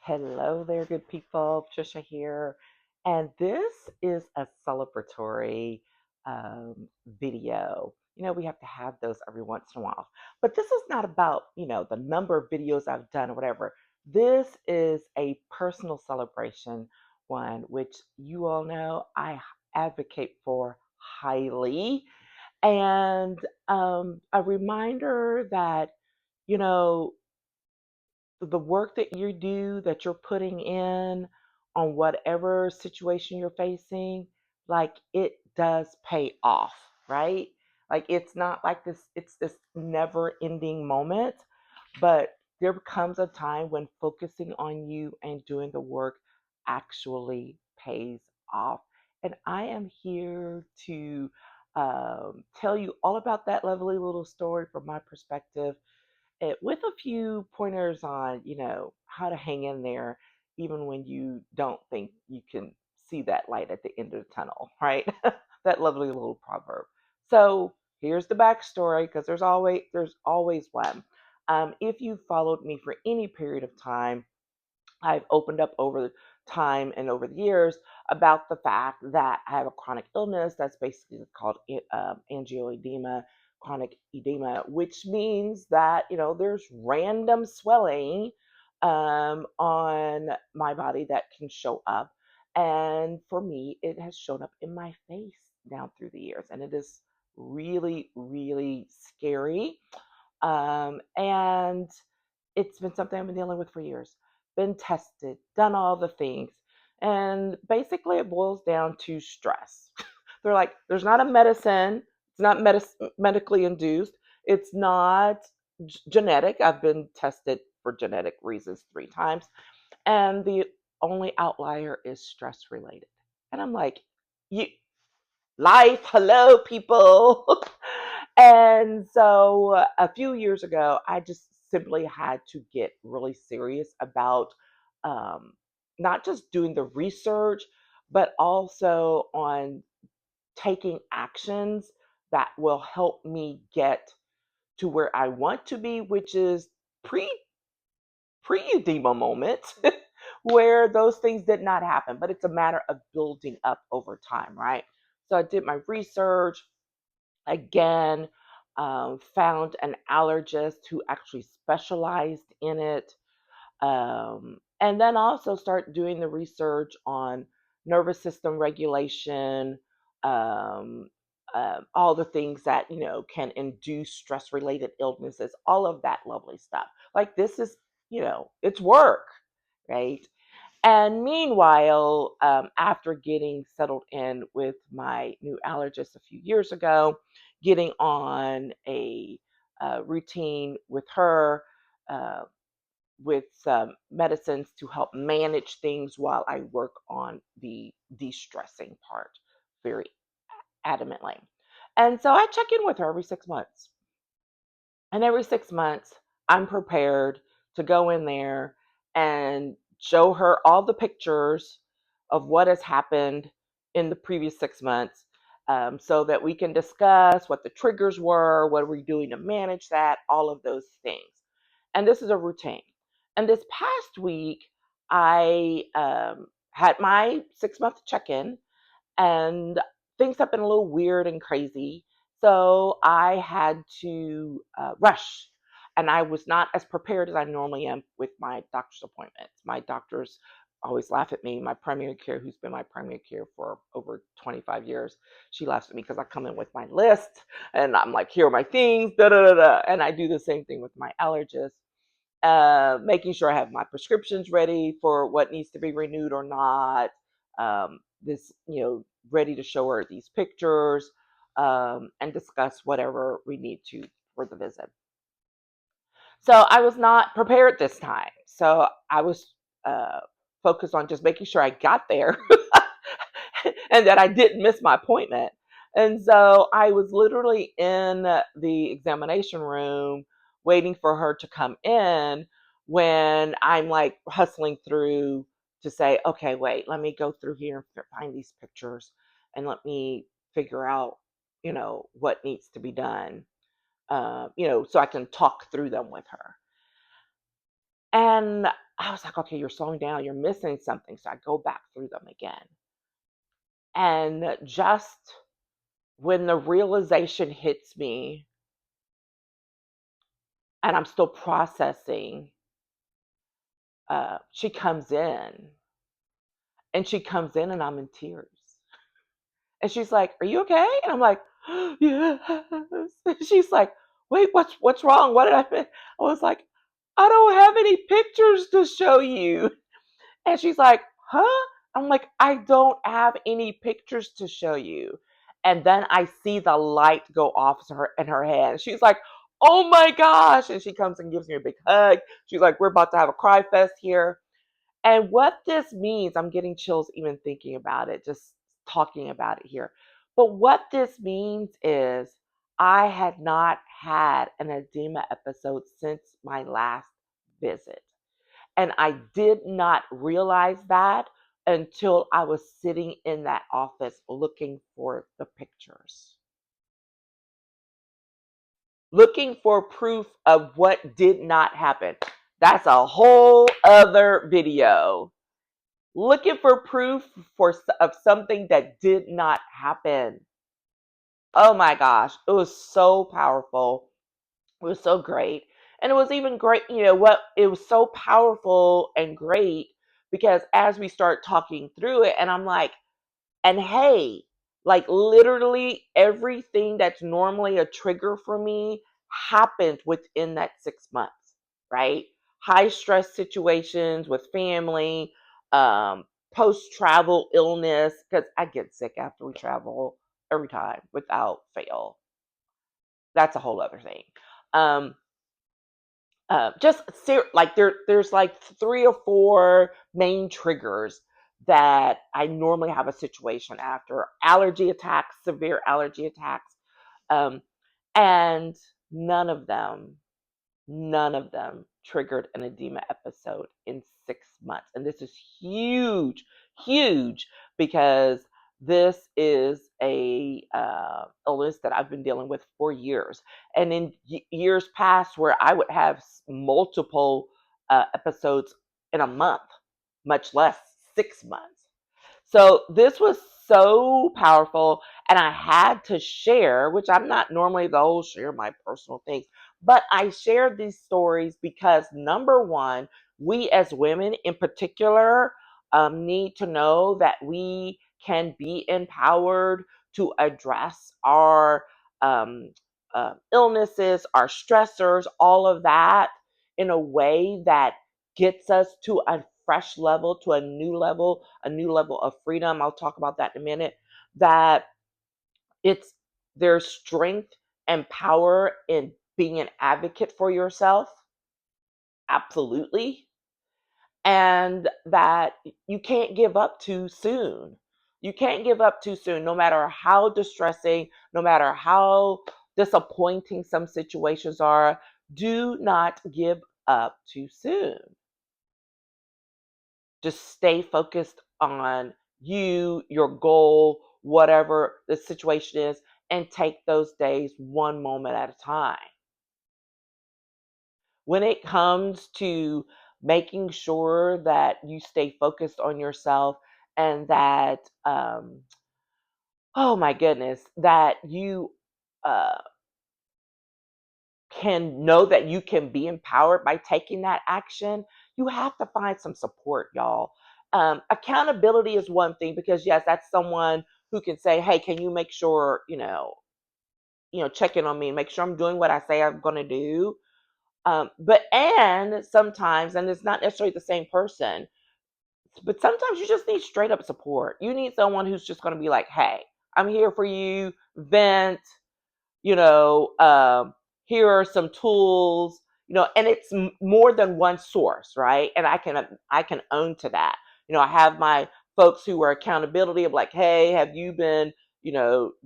Hello there, good people. Patricia here. And this is a celebratory video. We have to have those every once in a while. But this is not about, the number of videos I've done or whatever. This is a personal celebration one, which you all know I advocate for highly. And a reminder that, you know, the work that you do, that you're putting in on whatever situation you're facing, like it does pay off, right? Like it's not like it's this never ending moment, but there comes a time when focusing on you and doing the work actually pays off. And I am here to tell you all about that lovely little story from my perspective with a few pointers on, how to hang in there even when you don't think you can see that light at the end of the tunnel, right? That lovely little proverb. So here's the backstory because there's always one. If you followed me for any period of time, I've opened up over time and over the years about the fact that I have a chronic illness that's basically called angioedema, chronic edema, which means that there's random swelling on my body that can show up, and for me, it has shown up in my face down through the years, and it is really, really scary. And it's been something I've been dealing with for years. Been tested, done all the things. And basically, it boils down to stress. They're like, there's not a medicine, it's not medically induced, it's not genetic. I've been tested for genetic reasons 3 times. And the only outlier is stress related. And I'm like, you, life, hello, people. And so a few years ago, I just simply had to get really serious about um, not just doing the research, but also on taking actions that will help me get to where I want to be, which is pre pre edema moment, where those things did not happen. But it's a matter of building up over time, right? So I did my research again, found an allergist who actually specialized in it, and then also start doing the research on nervous system regulation, um, all the things that can induce stress related illnesses, all of that lovely stuff. Like this is, it's work, right? And meanwhile, after getting settled in with my new allergist a few years ago, getting on a routine with her, uh, with some medicines to help manage things while I work on the de stressing part very adamantly. And so I check in with her every 6 months. And every 6 months, I'm prepared to go in there and show her all the pictures of what has happened in the previous 6 months, so that we can discuss what the triggers were, what are we doing to manage that, all of those things. And this is a routine. And this past week, I had my 6 month check in, and things have been a little weird and crazy. So I had to rush, and I was not as prepared as I normally am with my doctor's appointments. My doctors always laugh at me. My primary care, who's been my primary care for over 25 years, she laughs at me because I come in with my list and I'm like, here are my things, da da da da. And I do the same thing with my allergist, making sure I have my prescriptions ready for what needs to be renewed or not. This, ready to show her these pictures, and discuss whatever we need to for the visit. So I was not prepared this time. So I was uh, focused on just making sure I got there and that I didn't miss my appointment. And so I was literally in the examination room waiting for her to come in when I'm like hustling through to say, okay, wait, let me go through here and find these pictures and let me figure out, what needs to be done, so I can talk through them with her. And I was like, okay, you're slowing down, you're missing something. So I go back through them again. And just when the realization hits me and I'm still processing, she comes in and she comes in and I'm in tears. And she's like, "Are you okay?" And I'm like, "Yes." And she's like, "Wait, what's wrong? What did I miss?" I was like, "I don't have any pictures to show you." And she's like, "Huh?" I'm like, "I don't have any pictures to show you." And then I see the light go off in her hand. She's like, "Oh my gosh." And she comes and gives me a big hug. She's like, "We're about to have a cry fest here." And what this means, I'm getting chills even thinking about it, just talking about it here. But what this means is I had not had an edema episode since my last visit. And I did not realize that until I was sitting in that office looking for the pictures, looking for proof of what did not happen. That's a whole other video. Looking for proof of something that did not happen. Oh my gosh, it was so powerful. It was so great. And it was even great, what it was so powerful and great because as we start talking through it, and I'm like, and hey, like literally everything that's normally a trigger for me happened within that 6 months, right? High stress situations with family, um, post travel illness, because I get sick after we travel every time without fail. That's a whole other thing. Um, like there's like 3 or 4 main triggers that I normally have a situation after allergy attacks, severe allergy attacks, um, and none of them None of them triggered an edema episode in 6 months. And this is huge, huge, because this is a illness that I've been dealing with for years. And in years past, where I would have multiple episodes in a month, much less 6 months. So this was so powerful, and I had to share, which I'm not normally the whole share my personal things, but I shared these stories because number one, we as women in particular need to know that we can be empowered to address our illnesses, our stressors, all of that in a way that gets us to a fresh level, to a new level of freedom. I'll talk about that in a minute. That it's there's strength and power in being an advocate for yourself. Absolutely. And that you can't give up too soon. You can't give up too soon, no matter how distressing, no matter how disappointing some situations are. Do not give up too soon. Just stay focused on you, your goal, whatever the situation is, and take those days one moment at a time. When it comes to making sure that you stay focused on yourself and that, oh my goodness, that you uh, can know that you can be empowered by taking that action, you have to find some support, y'all. Accountability is one thing because yes, that's someone who can say, "Hey, can you make sure check in on me, make sure I'm doing what I say I'm going to do." But and sometimes, and it's not necessarily the same person, but sometimes you just need straight up support. You need someone who's just going to be like, "Hey, I'm here for you. Vent, you know, here are some tools, and it's more than one source, right? And I can own to that. I have my folks who are accountability of like, hey, have you been,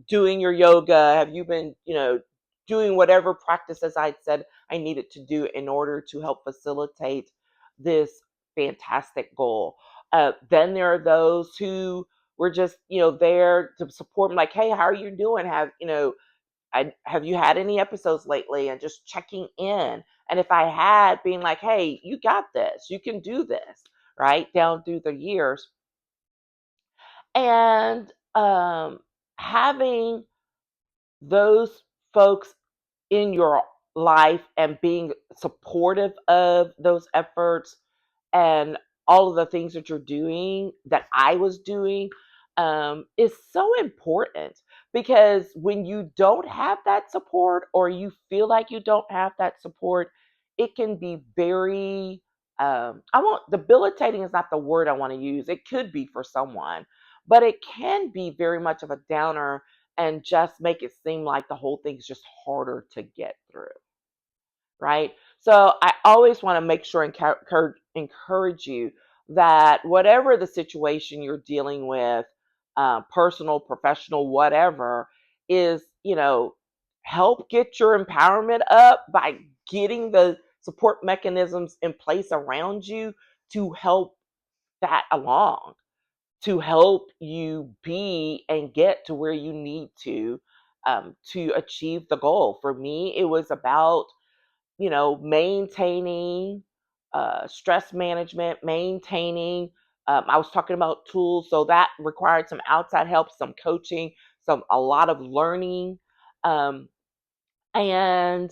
doing your yoga? Have you been, doing whatever practices I said I needed to do in order to help facilitate this fantastic goal? Then there are those who were just, there to support me, like, hey, how are you doing? Have have you had any episodes lately, and just checking in. And if I had, being like, hey, you got this, you can do this, right? Down through the years. And having those folks in your life and being supportive of those efforts and all of the things that you're doing that I was doing is so important, because when you don't have that support, or you feel like you don't have that support, it can be very I won't debilitating is not the word I want to use. It could be for someone, but it can be very much of a downer and just make it seem like the whole thing's just harder to get through, right? So I always want to make sure and encourage you that whatever the situation you're dealing with, personal, professional, whatever, is, help get your empowerment up by getting the support mechanisms in place around you to help that along, to help you be and get to where you need to achieve the goal. For me, it was about, maintaining stress management, maintaining. I was talking about tools, so that required some outside help, some coaching, a lot of learning. Um, and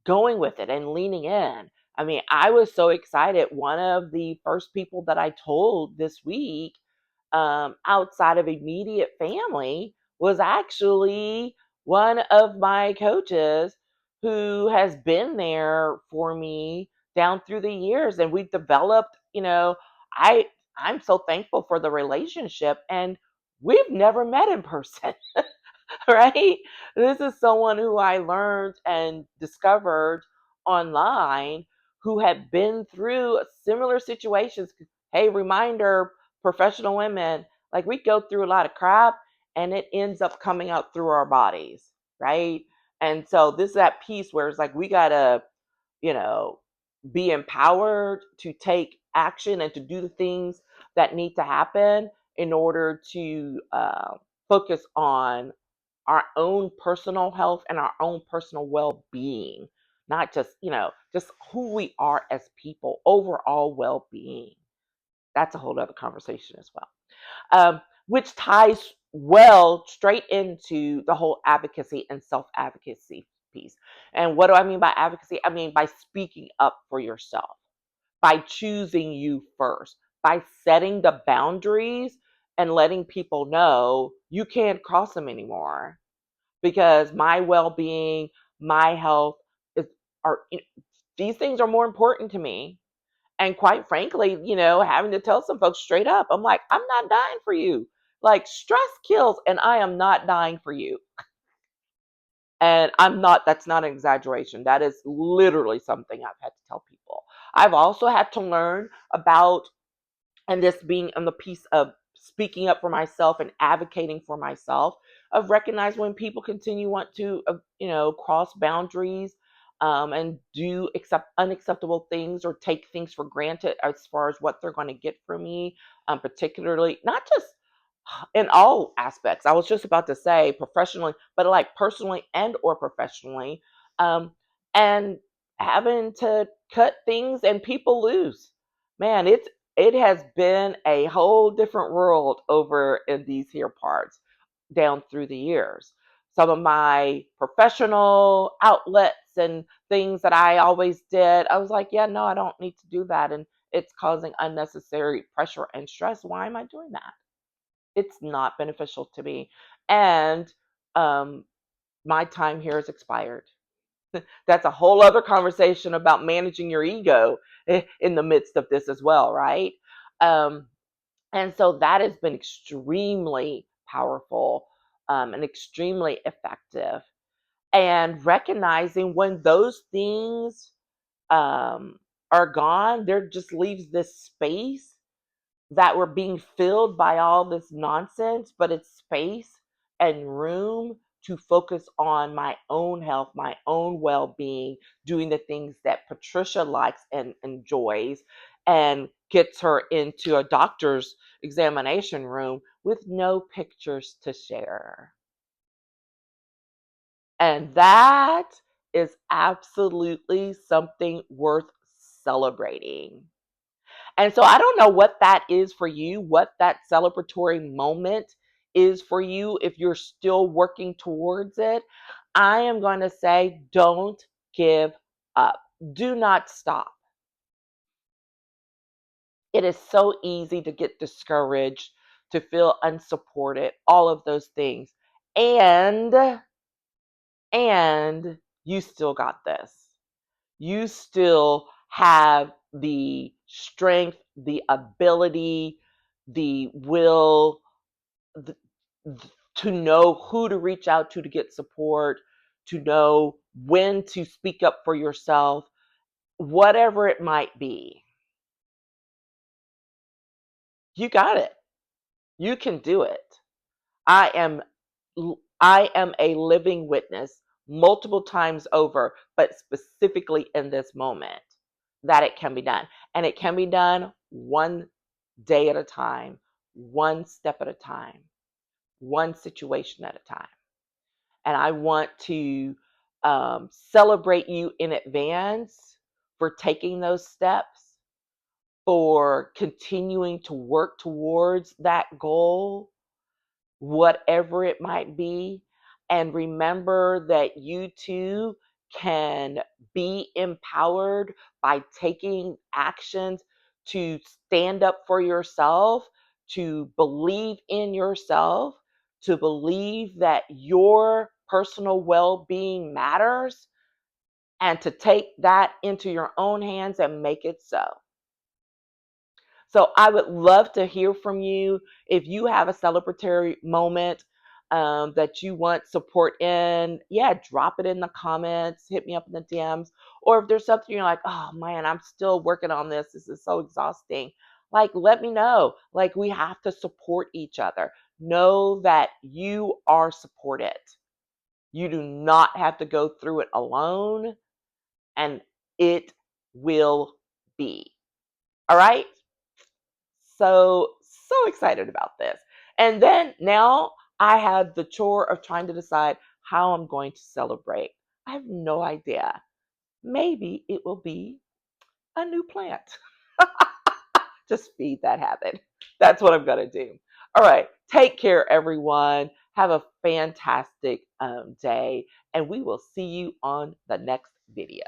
going with it and leaning in. I mean, I was so excited. One of the first people that I told this week, outside of immediate family, was actually one of my coaches who has been there for me down through the years. And we've developed, I I'm so thankful for the relationship, and we've never met in person. Right? This is someone who I learned and discovered online, who had been through similar situations. Hey, reminder, professional women, like, we go through a lot of crap, and it ends up coming out through our bodies, right? And so this is that piece where it's like we gotta, you know, be empowered to take action and to do the things that need to happen in order to focus on our own personal health and our own personal well-being, not just, just who we are as people, overall well-being. That's a whole other conversation as well, which ties well straight into the whole advocacy and self-advocacy piece. And what do I mean by advocacy? I mean by speaking up for yourself, by choosing you first, by setting the boundaries and letting people know you can't cross them anymore, because my well-being, my health is are these things are more important to me. And quite frankly, having to tell some folks straight up, I'm like, I'm not dying for you. Like, stress kills, and I am not dying for you. And that's not an exaggeration. That is literally something I've had to tell people. I've also had to learn about, and this being on the piece of speaking up for myself and advocating for myself, of recognize when people continue want to cross boundaries, and do accept unacceptable things or take things for granted as far as what they're going to get from me, particularly not just in all aspects. I was just about to say professionally, but like personally and or professionally, and having to cut things and people loose. Man, it has been a whole different world over in these here parts down through the years. Some of my professional outlets and things that I always did, I was like, yeah, no, I don't need to do that. And it's causing unnecessary pressure and stress. Why am I doing that? It's not beneficial to me. And um, my time here is expired. That's a whole other conversation about managing your ego in the midst of this as well, right? Um, and so that has been extremely powerful, and extremely effective. And recognizing when those things are gone, there just leaves this space that we're being filled by all this nonsense, but it's space and room to focus on my own health, my own well being, doing the things that Patricia likes and enjoys, and gets her into a doctor's examination room with no pictures to share. And that is absolutely something worth celebrating. And so I don't know what that is for you, what that celebratory moment is for you if you're still working towards it. I am going to say, don't give up. Do not stop. It is so easy to get discouraged, to feel unsupported, all of those things. And you still got this. You still have the strength, the ability, the will, th- to know who to reach out to get support, to know when to speak up for yourself, whatever it might be. You got it. You can do it. I am I am a living witness multiple times over, but specifically in this moment, that it can be done. And it can be done one day at a time, one step at a time, one situation at a time. And I want to celebrate you in advance for taking those steps, for continuing to work towards that goal, whatever it might be. And remember that you too can be empowered by taking actions to stand up for yourself, to believe in yourself, to believe that your personal well being matters, and to take that into your own hands and make it so. So I would love to hear from you. If you have a celebratory moment that you want support in, yeah, drop it in the comments, hit me up in the DMs. Or if there's something you're like, oh man, I'm still working on this. This is so exhausting. Like, let me know. Like, we have to support each other. Know that you are supported. You do not have to go through it alone, and it will be. All right? So excited about this. And then now I have the chore of trying to decide how I'm going to celebrate. I have no idea. Maybe it will be a new plant. Just feed that habit. That's what I'm going to do. All right. Take care, everyone. Have a fantastic day. And we will see you on the next video.